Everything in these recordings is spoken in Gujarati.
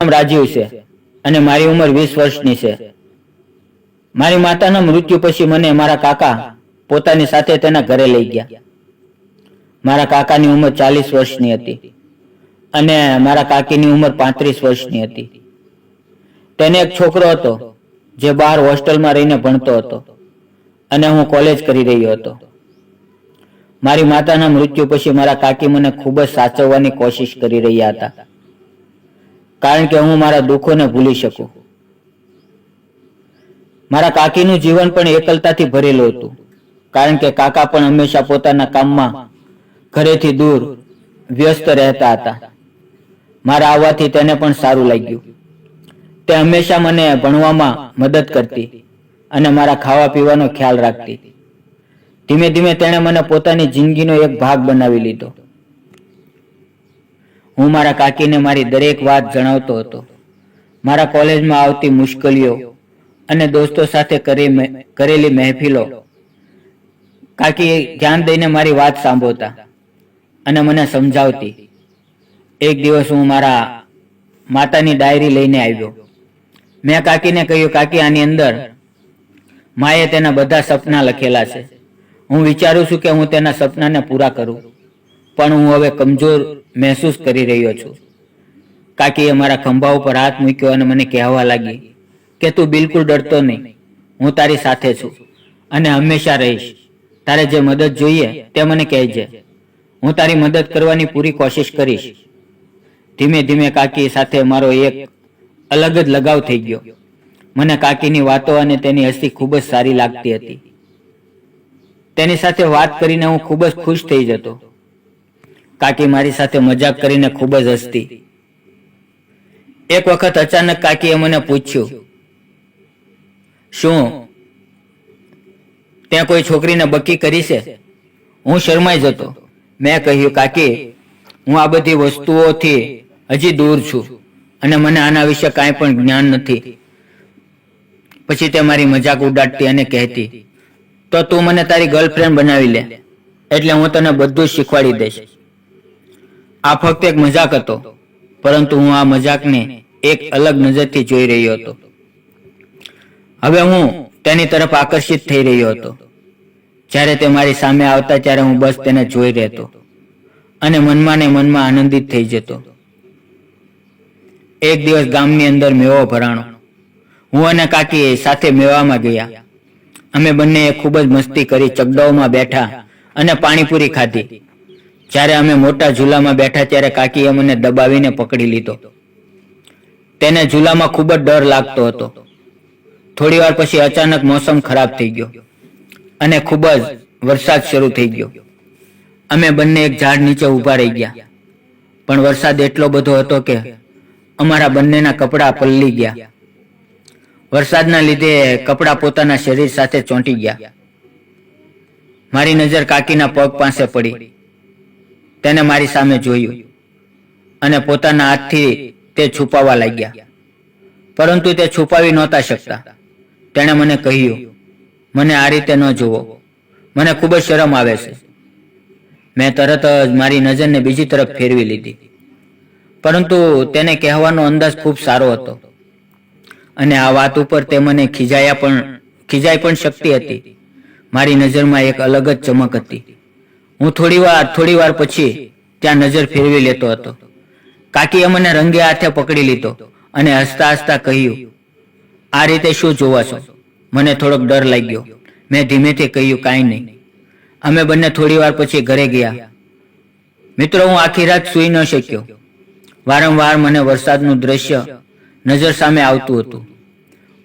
રાજીવ છે અને મારી ઉંમર 20 વર્ષની છે. મારી માતાના મૃત્યુ પછી મને મારા કાકા પોતાની સાથે તેના ઘરે લઈ ગયા. મારા કાકાની ઉંમર 40 વર્ષની હતી અને મારા કાકીની ઉંમર 35 વર્ષની હતી. તેને એક છોકરો હતો જે બહાર હોસ્ટેલમાં રહીને ભણતો હતો અને હું કોલેજ કરી રહ્યો હતો. મારી માતાના મૃત્યુ પછી મારા કાકી મને ખૂબ જ સાચવવાની કોશિશ કરી રહ્યા હતા, કારણ કે હું મારા દુઃખોને ભૂલી શકું. મારા કાકીનું જીવન પણ એકલતાથી ભરેલું હતું, કારણ કે કાકા પણ હંમેશા પોતાના કામમાં ઘરેથી દૂર વ્યસ્ત રહેતા હતા. મારા આવવાથી તેને પણ સારું લાગ્યું. તે હંમેશા મને ભણવામાં મદદ કરતી અને મારા ખાવા પીવાનો ખ્યાલ રાખતી. ધીમે ધીમે તેણે મને પોતાની જિંદગીનો એક ભાગ બનાવી લીધો. હું મારા કાકીને મારી દરેક વાત જણાવતો હતો. મારા કોલેજમાં આવતી મુશ્કેલીઓ અને દોસ્તો સાથે કરેલી મહેફિલો. કાકી ધ્યાન દઈને મારી વાત સાંભળતા અને મને સમજાવતી. એક દિવસ હું મારા માતાની ડાયરી લઈને આવ્યો. મેં કાકીને કહ્યું, કાકી, આની અંદર માએ તેના બધા સપના લખેલા છે. હું વિચારું છું કે હું તેના સપનાને પૂરા કરું, પણ હું હવે કમજોર મહેસૂસ કરી રહ્યો છું. કાકીએ મારા ખંભા ઉપર હાથ મૂક્યો અને મને કહેવા લાગી કે તું બિલકુલ ડરતો નહીં, હું તારી સાથે છું અને હંમેશા રહીશ. તારે જે મદદ જોઈએ તે મને કહેજે, હું તારી મદદ કરવાની પૂરી કોશિશ કરીશ. ધીમે ધીમે કાકી સાથે મારો એક અલગ જ લગાવ થઈ ગયો. મને કાકીની વાતો અને તેની હસી ખૂબ જ સારી લાગતી હતી. તેની સાથે વાત કરીને હું ખૂબ જ ખુશ થઈ જતો. કાકી મારી સાથે મજાક કરીને ખૂબ જ હસતી. એક વખત અચાનક કાકીએ મને પૂછ્યું, શું ત્યાં કોઈ છોકરીને બકી કરી છે? હું શરમાઈ જતો. મેં કહ્યું, કાકી, હું આ બધી વસ્તુઓથી હજી દૂર છું અને મને આના વિશે કાંઈ પણ જ્ઞાન નથી. પછી તે મારી મજાક ઉડાડતી અને કહેતી, તો તું મને તારી ગર્લફ્રેન્ડ બનાવી લે, એટલે હું તને બધું જ શીખવાડી દઈશ. આ ફક્ત એક મજાક હતો, પરંતુ હું આ મજાકને એક અલગ નજરથી જોઈ રહ્યો હતો. હવે હું તેની તરફ આકર્ષિત થઈ રહ્યો હતો. જ્યારે તે મારી સામે આવતા ત્યારે હું બસ તેને જોઈ રહેતો અને મનમાં ને મનમાં આનંદિત થઈ જતો. એક દિવસ ગામની અંદર મેવો ભરાણો. હું અને કાકી સાથે મેવામાં ગયા. અમે બંનેએ ખૂબ જ મસ્તી કરી, ચકડોળમાં બેઠા અને પાણીપુરી ખાધી. જ્યારે અમે મોટા ઝૂલામાં બેઠા ત્યારે કાકીએ મને દબાવીને પકડી લીધો. તેને ઝૂલામાં ખૂબ જ ડર લાગતો હતો. થોડી વાર પછી અચાનક મોસમ ખરાબ થઈ ગયો અને ખૂબ જ વરસાદ શરૂ થઈ ગયો. અમે બંને એક ઝાડ નીચે ઊભા રહી ગયા, પણ વરસાદ એટલો બધો હતો કે અમારા બંનેના કપડાં પલળી ગયા. વરસાદના લીધે કપડાં પોતાના શરીર સાથે ચોંટી ગયા. મારી નજર કાકીના પગ પાસે પડી. તેને મારી સામે જોયું અને પોતાના હાથથી તે છુપાવવા લાગ્યા, પરંતુ તે છુપાવી નહોતા શકતા. તેણે મને કહ્યું, મને આ રીતે ન જોવો, મને ખૂબ જ શરમ આવે છે. મેં તરત જ મારી નજરને બીજી તરફ ફેરવી લીધી, પરંતુ તેને કહેવાનો અંદાજ ખૂબ સારો હતો અને આ વાત ઉપર તે મને ખીજાઈ પણ શકતી હતી. મારી નજરમાં એક અલગ જ ચમક હતી. હું થોડી વાર પછી ત્યાં નજર ફેરવી લેતો હતો. કાકીએ મને રંગે હાથે પકડી લીધો અને હસતા હસતા કહ્યું, આ રીતે શું જોવા છો? મને થોડોક ડર લાગ્યો. મેં ધીમેથી કહ્યું, કાંઈ નહીં. અમે બંને થોડી વાર પછી ઘરે ગયા. મિત્રો, હું આખી રાત સૂઈ ન શક્યો. વારંવાર મને વરસાદનું દ્રશ્ય નજર સામે આવતું હતું.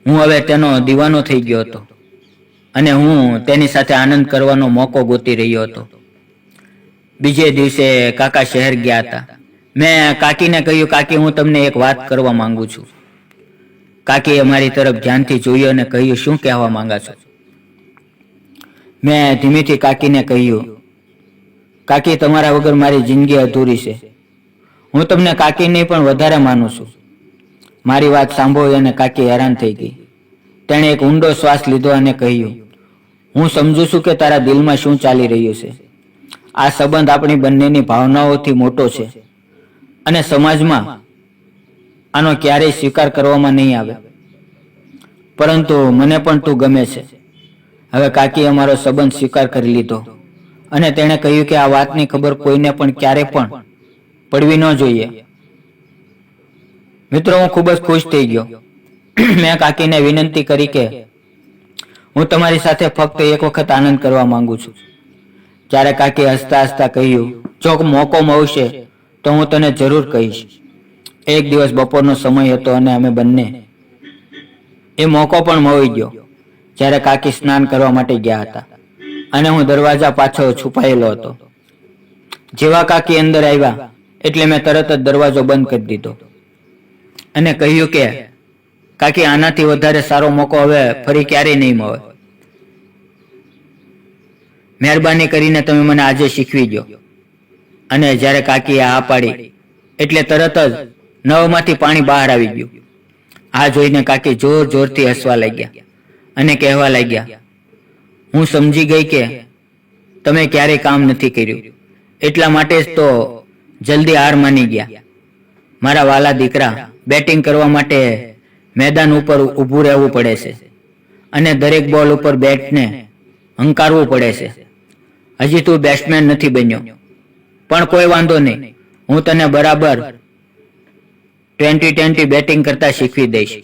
હું હવે તેનો દીવાનો થઈ ગયો હતો અને હું તેની સાથે આનંદ કરવાનો મોકો ગોતી રહ્યો હતો. બીજે દિવસે કાકા શહેર ગયા હતા. મેં કાકીને કહ્યું, કાકી, હું તમને એક વાત કરવા માંગુ છું. કાકીએ મારી તરફ ધ્યાનથી જોયું અને કહ્યું, શું કહેવા માંગા છો? મેં ધીમેથી કાકીને કહ્યું, કાકી, તમારા વગર મારી જિંદગી અધૂરી છે. હું તમને કાકીને પણ વધારે માનું છું. મારી વાત સાંભળી અને કાકી હેરાન થઈ ગઈ. તેણે એક ઊંડો શ્વાસ લીધો અને કહ્યું, હું સમજુ છું કે તારા દિલમાં શું ચાલી રહ્યું છે. આ સંબંધ આપણી બંનેની ભાવનાઓથી મોટો છે અને સમાજમાં આનો ક્યારેય સ્વીકાર કરવામાં નહીં આવે, પરંતુ મને પણ તું ગમે છે. હવે કાકીએ અમારો સંબંધ સ્વીકાર કરી લીધો અને તેણે કહ્યું કે આ વાતની ખબર કોઈને પણ ક્યારે પણ પડવી ન જોઈએ. મિત્રો, હું ખૂબ જ ખુશ થઈ ગયો. મેં કાકીને વિનંતી કરી કે હું તમારી સાથે ફક્ત એક વખત આનંદ કરવા માંગુ છું. ત્યારે કાકીએ હસતા હસતા કહ્યું, જો મોકો મળશે તો હું તને જરૂર કહીશ. એક દિવસ બપોરનો સમય હતો અને અમે બંને એ મોકો પણ મળી ગયો જ્યારે કાકી સ્નાન કરવા માટે ગયા હતા અને હું દરવાજા પાછળ છુપાયેલો હતો. જેવા કાકી અંદર આવ્યા એટલે મેં તરત જ દરવાજો બંધ કરી દીધો અને કહ્યું કે કાકી, આનાથી વધારે સારો મોકો હવે ફરી ક્યારેય નહીં મળે. મહેરબાની કરીને તમે મને આજે શીખવી દો. અને જ્યારે કાકીએ આ પાડી એટલે તરત જ નળમાંથી પાણી બહાર આવી ગયું. આ જોઈને કાકી જોર જોરથી હસવા લાગ્યા અને કહેવા લાગ્યા, હું સમજી ગઈ કે તમે ક્યારેય કામ નથી કર્યું, એટલા માટે જ તો જલ્દી હાર માની ગયા. મારા વાલા દીકરા, બેટિંગ કરવા માટે મેદાન ઉપર ઊભું રહેવું પડે છે અને દરેક બોલ ઉપર બેટને હંકારવું પડે છે. હજી તું બેટ્સમેન નથી બન્યો, પણ કોઈ વાંધો નહીં, હું તને બરાબર 20-20 બેટિંગ કરતા શીખવી દઈશ.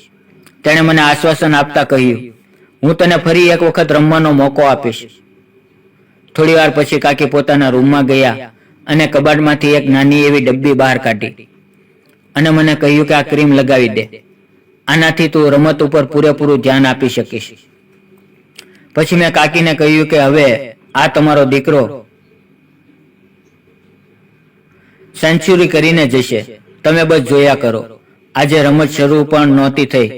તેણે મને આશ્વાસન આપતા કહ્યું, હું તને ફરી એક વખત રમવાનો મોકો આપીશ. થોડી વાર પછી કાકી પોતાના રૂમમાં ગયા અને કબાટમાંથી એક નાની એવી ડબ્બી બહાર કાઢી અને મને કહ્યું કે આ ક્રીમ લગાવી દે. આનાથી તું રમત ઉપર પૂરેપૂરું ધ્યાન આપી શકીશ. પછી મેં કાકીને કહ્યું કે હવે આ તમારો દીકરો સેન્ચુરી કરીને જશે, તમે બસ જોયા કરો. આજે રમત શરૂ પણ નહોતી થઈ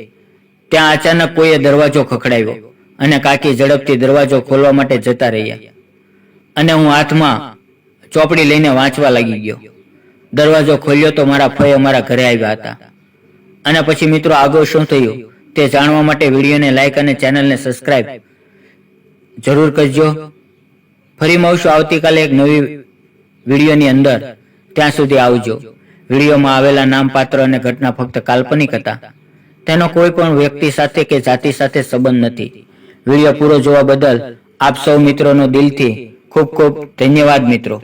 ત્યાં અચાનક કોઈએ દરવાજો ખખડાવ્યો અને કાકી ઝડપથી દરવાજો ખોલવા માટે જતા રહ્યા અને હું હાથમાં ચોપડી લઈને વાંચવા લાગી ગયો. દરવાજો ખોલ્યો તો મારા ફઈ અમારા ઘરે આવ્યા હતા. અને પછી મિત્રો, આગળ શું થયું તે જાણવા માટે વિડીયોને લાઈક અને ચેનલને સબસ્ક્રાઇબ જરૂર કરજો. ફરી મળશું આવતીકાલે એક નવી વિડીયોની અંદર. ત્યાં સુધી આવજો. વિડીયોમાં આવેલા નામ, પાત્ર અને ઘટના ફક્ત કાલ્પનિક હતા. તેનો કોઈ પણ વ્યક્તિ સાથે કે જાતિ સાથે સંબંધ નથી. વિડીયો પૂરો જોવા બદલ આપ સૌ મિત્રોનો દિલથી ખૂબ ખૂબ ધન્યવાદ મિત્રો.